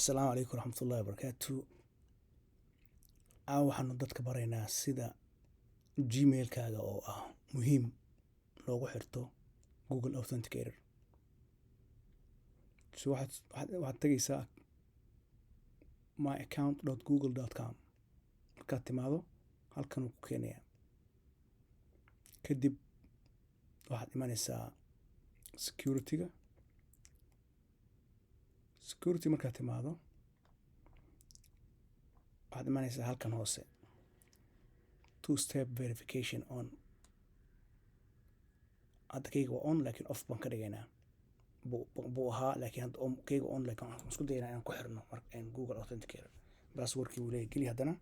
Asalaamu calaykum waraxmatullaahi wabarakaatu. Waxaanu dadka baraynaa sida Gmail-kaaga oo ah muhiim loogu xirto Google Authenticator. Waxaad tagaysaa myaccount.google.com. Markaad timaado halkan uu ku keenayaa. Kadib waxaad imanaysaa security-ga. Security markaad timaado waxaad imanaysaa halkan hoose two-step verification on. Hadda kayga waa on laakiin off baan ka dhigaynaa. Buu ahaa laakiin hadda kayga on laakiin waxaan isku dayaynaa inaan ku xirno Google Authenticator. Passwordkii wuu leeyahay geli haddana.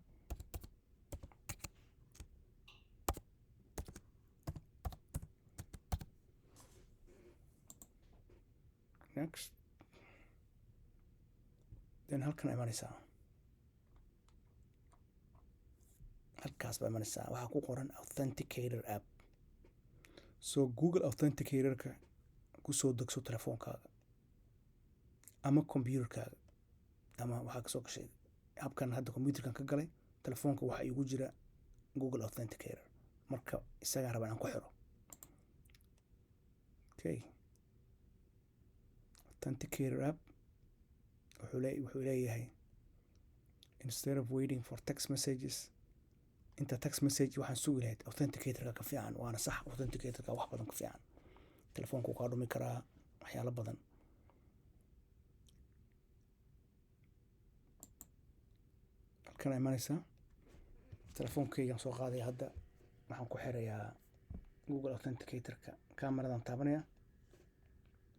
Next. Then halkan imanaysaa. Halkaas baa imanaysaa. Waxaa ku qoran Authenticator app. So Google Authenticator-ka ku soo degso telefoonkaaga ama computer-kaaga ama waxaa ka soo gashay habkan hadda computer-kan ka galay telefoonka waxaa igu jira Google Authenticator. Marka isagaa rabaa inaan ku xiro. Okay. Authenticator app wuxuu leeyahay instead of waiting for text messages, inta text message waxaan sugi lahayd Authenticator-ka ka fiican. Waana sax, Authenticator-ka wax badan ka fiican. Telefoonka wuu kaa dhumi karaa waxyaalo badan. Halkan imanaysaa. Telefoonkaygaan soo qaadaya hadda. Waxaan ku xirayaa Google Authenticator-ka. Cameradan taabanaya.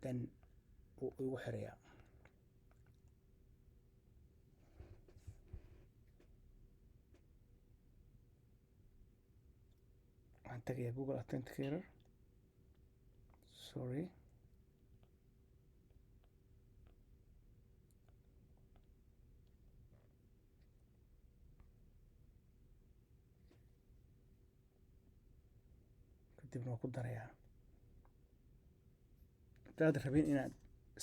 Then wuu igu xirayaa. Waxaan tagayaa Google Authenticator. Sorry. Kadibna waan ku darayaa. Haddaad rabin inaad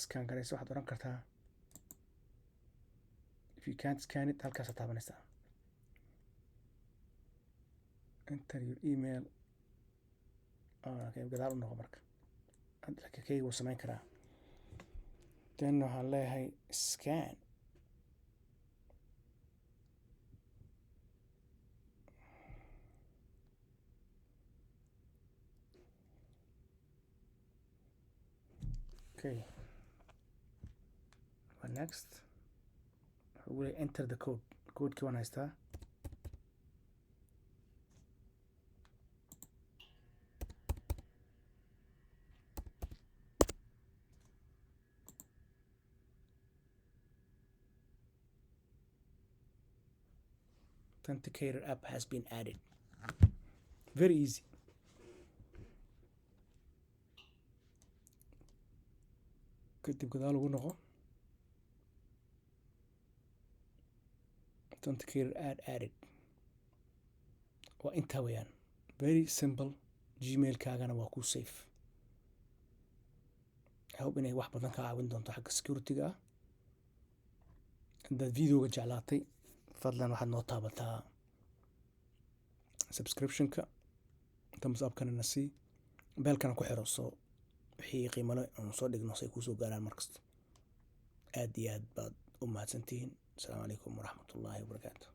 scan garayso waxaad oran kartaa if you can't scan it halkaas taabanaysaa. Enter your email. Okay, gadaal u noqo marka. Laakiin kayga wuu samayn karaa. Then waxaan leeyahay scan. Okay. Next. Wuxuu leeyahay enter the code. Code-kii waan haystaa. Authenticator app has been added. Very easy. Kadib gadaal ugu noqo. Authenticator added. Waa intaa weeyaan. Very simple. Gmail-kaagana waa ku safe. I hope inay wax badan ka caawin doonto xagga security-ga ah. Haddaad videoga jeclaatay fadlan waxaad noo taabataa subscription-ka. Thumbs up-kana na sii. Beelkana ku xiro soo wixii qiimo leh oo soo dhigno say ku soo gaaraan markasta. Aad iyo aad baad u mahadsantihiin. Asalaamu calaykum waraxmatullaahi wabarakaatu.